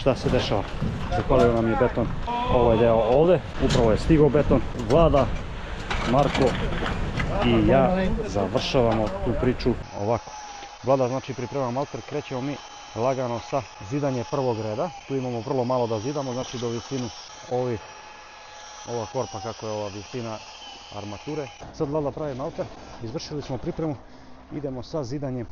šta se dešava. Zapalio nam je beton ovaj deo ovdje, upravo je stigao beton. Vlada, Marko i ja završavamo tu priču ovako. Vlada znači priprema malter, krećemo mi lagano sa zidanje prvog reda. Tu imamo vrlo malo da zidamo, znači do visinu ova korpa kako je ova visina armature. Sad Vlada pravi malter, izvršili smo pripremu, idemo sa zidanjem.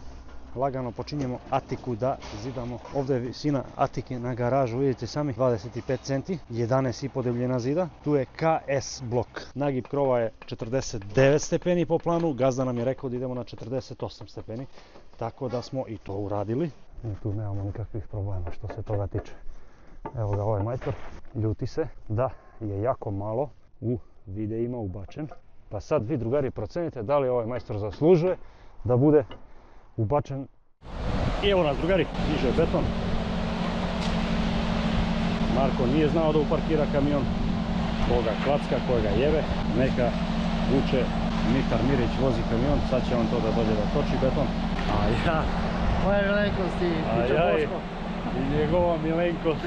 Lagano počinjemo atiku da zidamo. Ovdje je visina atike na garažu, vidite sami, 25 cm, 11,5 debljina zida. Tu je KS blok. Nagib krova je 49 stepeni po planu, gazda nam je rekao da idemo na 48 stepeni, tako da smo i to uradili. I tu nemamo nikakvih problema što se toga tiče. Evo ga ovaj majstor, ljuti se da je jako malo u videima ubačen. Pa sad vi drugari procenite da li ovaj majstor zaslužuje da bude ubačen. I evo nas drugari, diže beton. Marko nije znao da uparkira kamion, koga klacka, kojega jebe, neka vuče Mitar Mirić vozi kamion, sad će on to da dođe da toči beton. A ja... Moja milenkost i Pičo Boško. I njegova milenkost.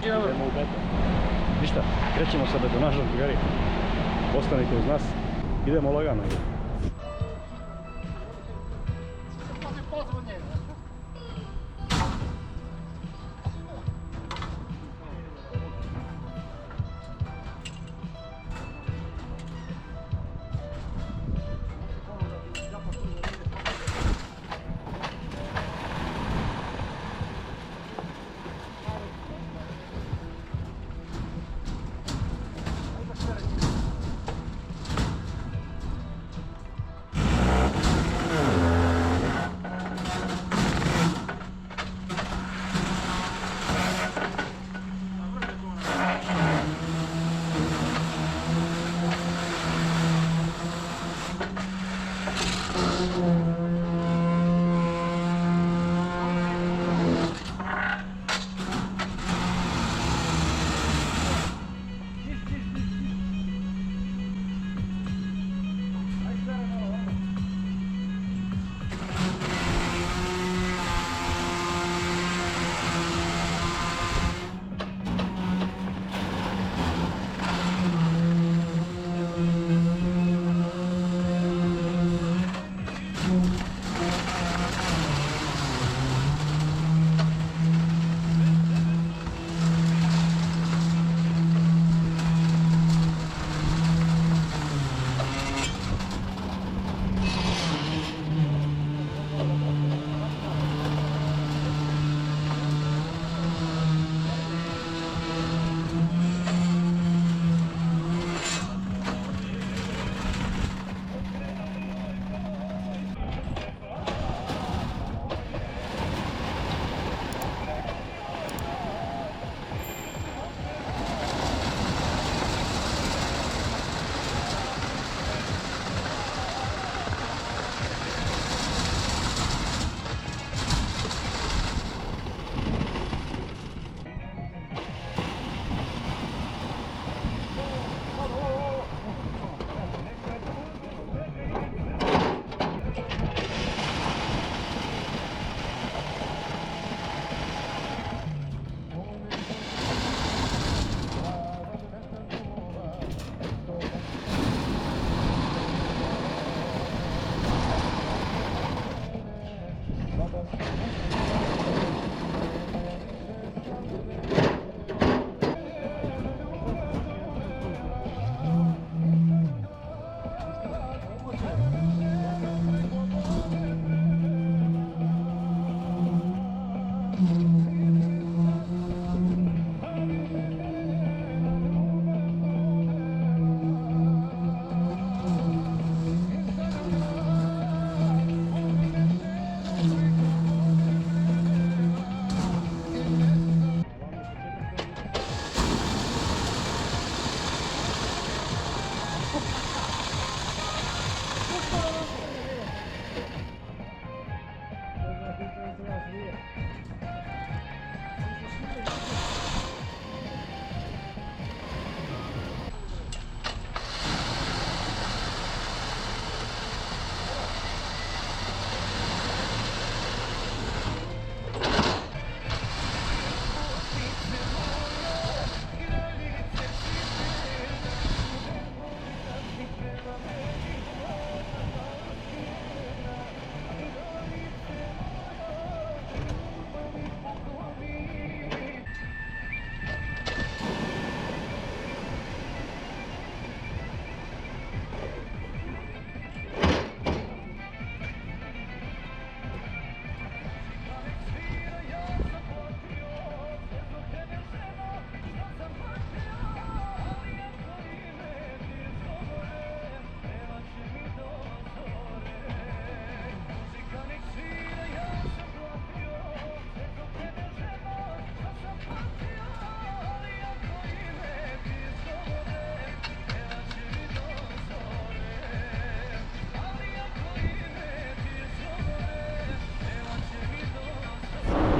Idemo u beton. Ništa, krećemo sa betonažom, drugari. Ostanite uz nas, idemo lagano.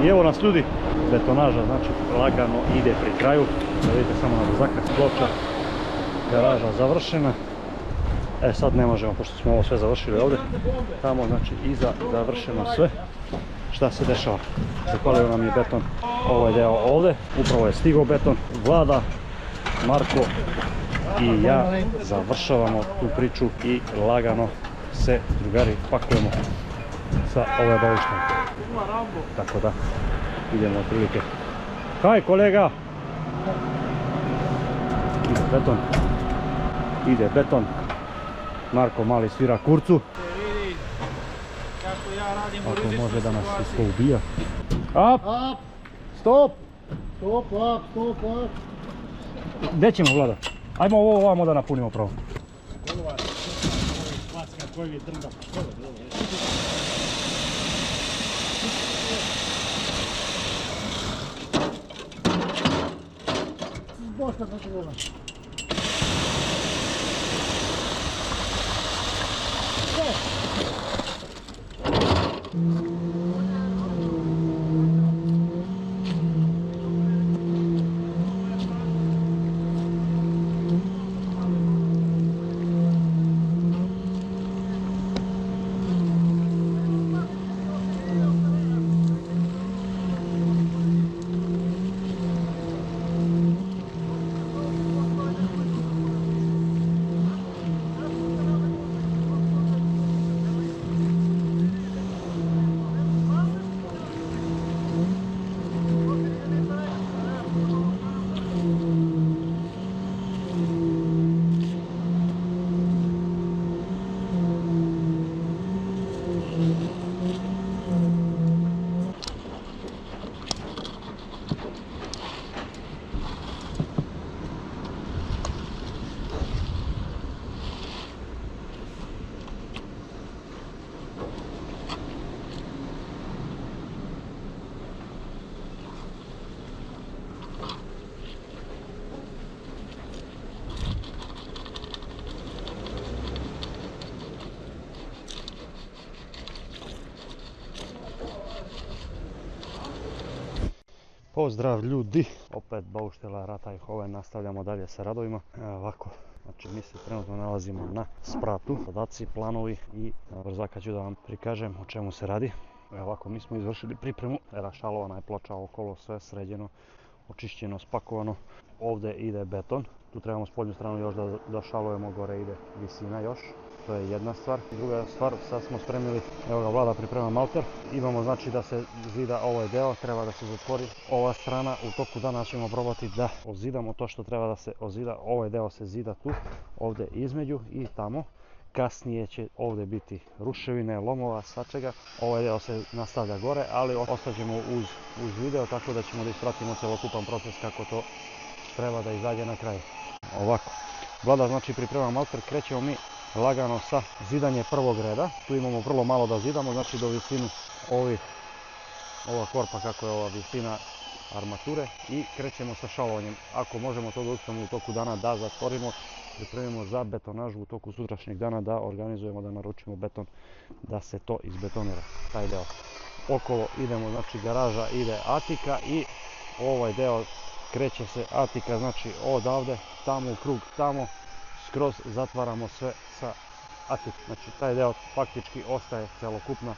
I evo nas ljudi, betonaža znači lagano ide pri kraju. Da vidite samo na brzaka ploča, garaža završena. E sad ne možemo, pošto smo ovo sve završili ovdje, tamo znači iza završeno sve. Šta se dešava? Zapalio nam je beton ovaj deo ovdje, upravo je stigao beton. Vlada, Marko i ja završavamo tu priču i lagano se, drugari, pakujemo sa ove bauštine. Tako da idemo otprilike. Kaj kolega? Ide beton. Marko mali svira kurcu. Ako može da nas isko ubija. Up! Up! Stop! Stop, up, stop, up! Gdje ćemo, Vlada? Ajmo ovo ovamo da napunimo pravo. Boška kako gleda. Pozdrav ljudi, opet Bauštela Ratajhove, nastavljamo dalje sa radovima. Ovako, znači mi se trenutno nalazimo na spratu, podaci, planovi i brzaka ću da vam prikažem o čemu se radi. Ovako, mi smo izvršili pripremu, rašalovana je ploča okolo, sve sređeno, očišćeno, spakovano. Ovdje ide beton, tu trebamo spoljnu stranu još da šalujemo, gore ide visina još. To je jedna stvar. Druga stvar, sad smo spremili, evo ga Vlada priprema malter. Imamo znači da se zida ovaj deo, treba da se zatvori ova strana. U toku dana ćemo probati da ozidamo to što treba da se ozida. Ovaj deo se zida tu, ovdje između i tamo. Kasnije će ovdje biti ruševine, lomova, svačega. Ovaj deo se nastavlja gore, ali ostaćemo uz video, tako da ćemo da ispratimo celokupan proces kako to treba da izađe na kraju. Ovako, Vlada znači priprema malter, krećemo mi lagano sa zidanje prvog reda. Tu imamo vrlo malo da zidamo, znači do visinu ova korpa kako je ova visina armature i krećemo sa šalovanjem. Ako možemo to da uspemo u toku dana da zatvorimo, pripremimo za betonažu u toku sutrašnjeg dana, da organizujemo, da naručimo beton, da se to izbetonira, taj deo. Okolo idemo, znači garaža ide atika i ovaj deo kreće se atika, znači odavde, tamo u krug, tamo, skroz zatvaramo sve sa atik. Znači taj deo faktički ostaje celokupna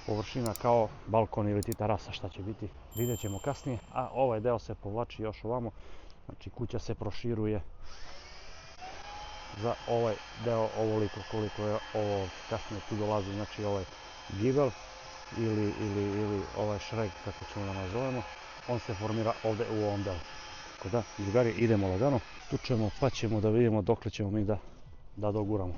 površina kao balkon ili ti terasa, šta će biti, vidjet ćemo kasnije. A ovaj deo se povlači još ovamo, znači kuća se proširuje za ovaj deo ovoliko koliko je ovo, kasnije tu dolazi znači ovaj gibel ili ovaj šreg kako ćemo da nazovemo, on se formira ovdje u ovom delu. Tako da, drugari, idemo lagano, tučemo pa ćemo da vidimo dokle ćemo mi da doguramo.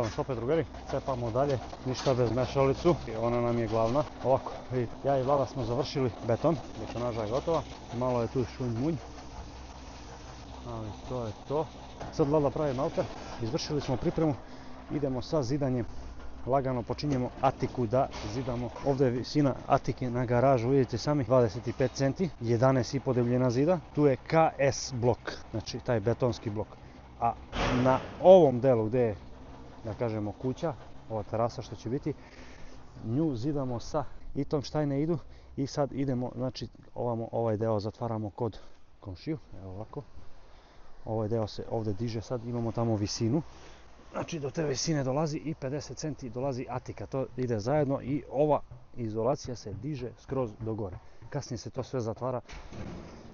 Evo nas opet drugari, cepamo dalje, ništa bez mešalicu i ona nam je glavna. Ovako, vidite, ja i Vlada smo završili beton, betonaža je gotova, malo je tu šunj munj, ali to je to. Sad Vlada pravi malter, izvršili smo pripremu, idemo sa zidanjem. Lagano počinjemo atiku da zidamo. Ovdje je visina atike na garažu, vidite sami, 25 cm, 11,5 debljina zida. Tu je KS blok, znači taj betonski blok. A na ovom delu gdje je, da kažemo, kuća, ova terasa što će biti, nju zidamo sa itom štajne idu i sad idemo, znači ovamo, ovaj deo zatvaramo kod komšiju, evo ovako. Ovaj deo se ovdje diže, sad imamo tamo visinu. Znači do te visine dolazi i 50 cm dolazi atika, to ide zajedno i ova izolacija se diže skroz do gore. Kasnije se to sve zatvara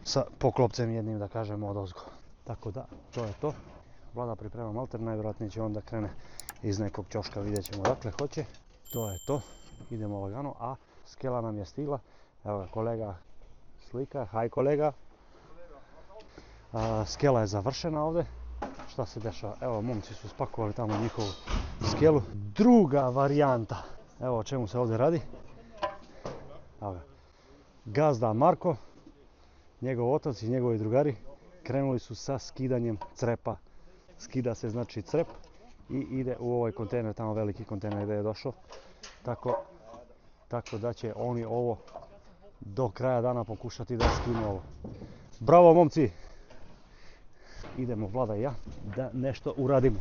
sa poklopcem jednim, da kažemo, odozgo. Tako da, to je to. Vlada priprema malter, najvjerojatnije će onda krene iz nekog ćoška, vidjet ćemo dakle hoće. To je to, idemo lagano, a skela nam je stigla. Evo ga kolega slika, haj kolega. Skela je završena ovdje. Šta se dešava? Evo, momci su spakovali tamo njihovu skelu. Druga varijanta. Evo o čemu se ovdje radi. Evo ga. Gazda Marko, njegov otac i njegovi drugari krenuli su sa skidanjem crepa. Skida se znači crep i ide u ovaj kontejner, tamo veliki kontejner gdje je došao. Tako da će oni ovo do kraja dana pokušati da skinu ovo. Bravo momci! Idemo Vlada i ja da nešto uradimo.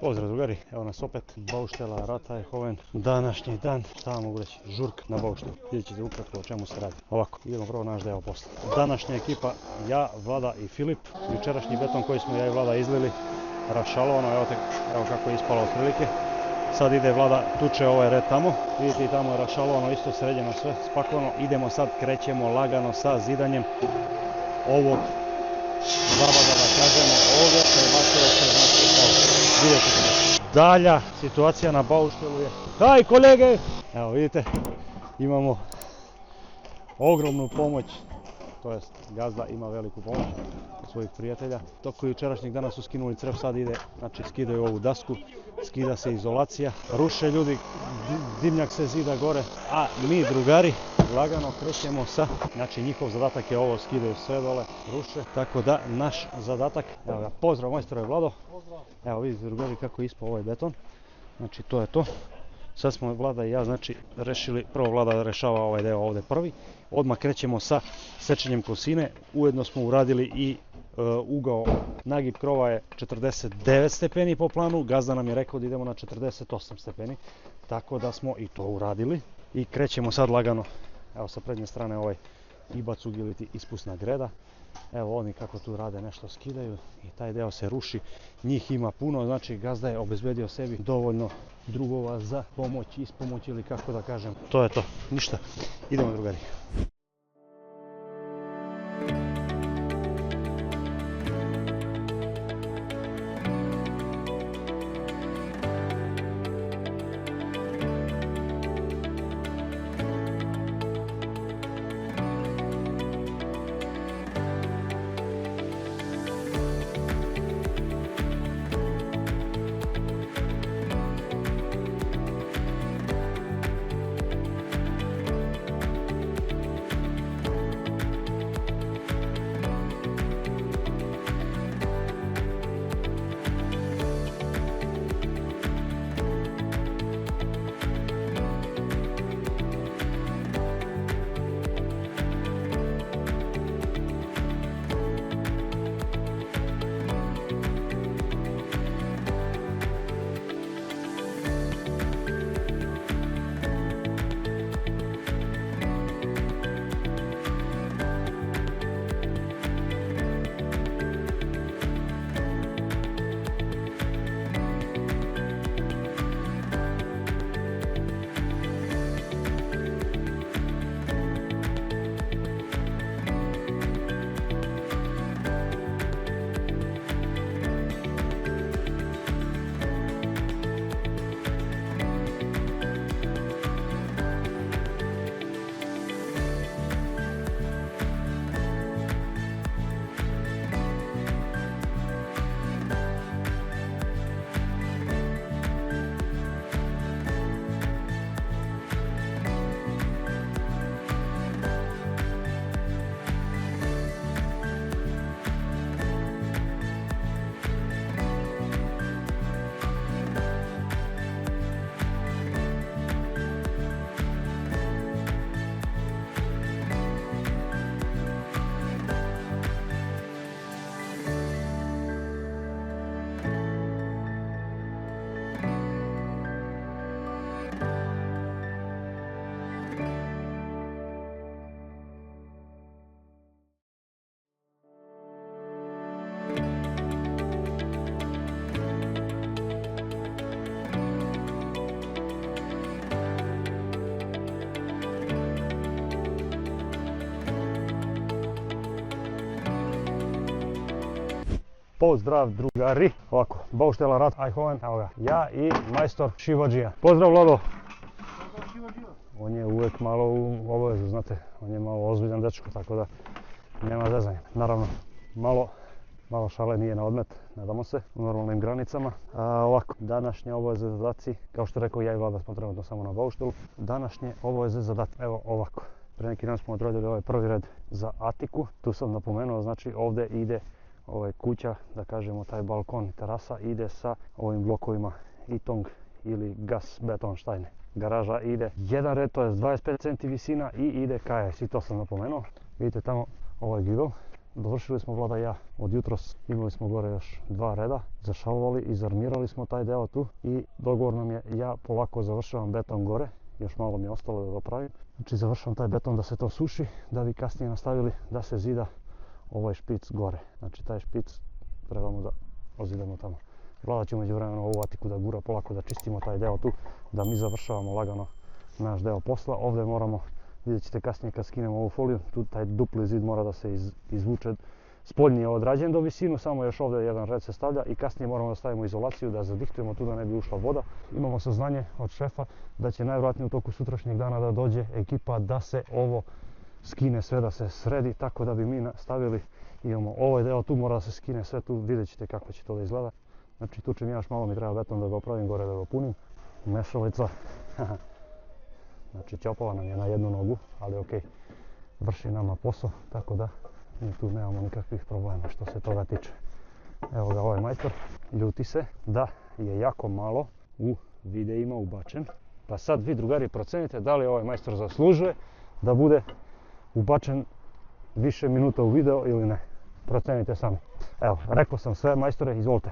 Pozdrav drugari, evo nas opet, Bauštela, Ratajhoven, današnji dan, šta mogu reći, žurk na Bauštelu. Vidjet ćete ukratko o čemu se radi. Ovako, idemo prvo naš deo posla. Današnja ekipa, ja, Vlada i Filip, jučerašnji beton koji smo ja i Vlada izlili, rašalovano, evo kako je ispalo otprilike. Sad ide Vlada, tuče ovaj red tamo, vidite i tamo je rašalovano, isto sređeno sve, spakovano. Idemo sad, krećemo lagano sa zidanjem ovog zavada, da kažemo, ovdje prebacilo se, znači, vidite ćete. Dalja situacija na Bauštelu je, haj kolege! Evo vidite, imamo ogromnu pomoć, to jest gazda ima veliku pomoć od svojih prijatelja. Toko jučerašnjeg dana su skinuli crep, sad ide, znači skidaju ovu dasku, skida se izolacija, ruše ljudi, dimnjak se zida gore, a mi drugari lagano krećemo sa, znači njihov zadatak je ovo, skidaju sve dole, ruše, tako da naš zadatak, evo ga, pozdrav majstore Vlado, evo vidite drugari kako je ispao ovaj beton, znači to je to. Sad smo Vlada i ja znači rešili, prvo Vlada rešava ovaj deo ovdje prvi, odmah krećemo sa sečenjem kosine, ujedno smo uradili i ugao nagib krova je 49 stepeni po planu, gazda nam je rekao da idemo na 48 stepeni, tako da smo i to uradili i krećemo sad lagano, evo sa prednje strane ovaj ibacug ili ti ispusna greda, evo oni kako tu rade, nešto skidaju i taj deo se ruši, njih ima puno, znači gazda je obezbedio sebi dovoljno drugova za pomoć, ispomoć ili kako da kažem, to je to, ništa, idemo drugari. Pozdrav drugari, ovako, Bauštela, Ratajhoven, evo ga, ja i majstor Šivođija. Pozdrav Vlado! On je uvijek malo u obavezu, znate, on je malo ozbiljan dečko, tako da nema zezanja. Naravno, malo šale nije na odmet, nadamo se, u normalnim granicama. Ovako, današnje obaveze zadaci, kao što rekao ja i Vlada smo trenutno samo na Bauštelu, današnje obaveze zadaci, evo ovako. Pre neki dan smo odradili ovaj prvi red za Atiku, tu sam napomenuo, znači ovdje ide kuća, da kažemo taj balkon, terasa ide sa ovim blokovima Itong ili gas betonštajne. Garaža ide jedan red, to je 25 cm visina i ide KS i to sam napomenuo. Vidite tamo ovaj gibel, dovršili smo Vlada i ja od jutros, imali smo gore još 2 reda, zašalovali, izarmirali smo taj deo tu i dogovor nam je, ja polako završavam beton gore, još malo mi je ostalo da dopravim. Znači završavam taj beton da se to suši, da bi kasnije nastavili da se zida ovaj špic gore. Znači taj špic trebamo da ozidamo tamo. Vlada će umeđu vremenu ovu atiku da gura polako, da čistimo taj deo tu, da mi završavamo lagano naš deo posla. Ovdje moramo, vidjet ćete kasnije kad skinemo ovu foliju, tu taj dupli zid mora da se izvuče. Spoljni je odrađen do visinu, samo još ovdje jedan red se stavlja i kasnije moramo da stavimo izolaciju, da zadihtujemo tu da ne bi ušla voda. Imamo saznanje od šefa da će najvjerojatnije u toku sutrašnjeg dana da dođe ekipa da se ovo skine sve, da se sredi, tako da bi mi stavili, imamo ovaj deo tu, mora da se skine sve tu, vidjet ćete kako će to da izgleda. Znači tu će mi još malo, mi treba beton da ga opravim gore, da ga punim. Mešalica, znači ćopava nam je na jednu nogu, ali ok, vrši nama posao, tako da mi tu nemamo nikakvih problema što se toga tiče. Evo ga ovaj majstor, ljuti se da je jako malo u videima ubačen. Pa sad vi drugari procenite da li ovaj majstor zaslužuje da bude ubačen više minuta u video ili ne. Procenite sami. Evo, rekao sam sve, majstore, izvolite.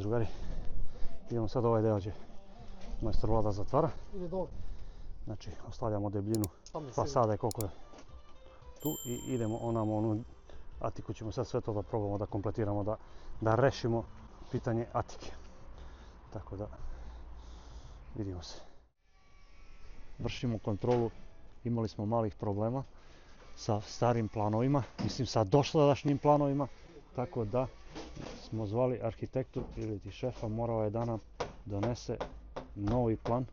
drugari. Idemo sad ovaj deo gdje majstor Vlada zatvara. Ide dole. Znači, ostavljamo debljinu Tamo je fasade koliko je tu i idemo onamo onu atiku ćemo sad sve to da probamo da kompletiramo, da rešimo pitanje atike. Tako da, vidimo se. Vršimo kontrolu, imali smo malih problema sa starim planovima, mislim sa dosadašnjim planovima, tako da smo zvali arhitektu ili ti šefa, morao je da nam donese novi plan.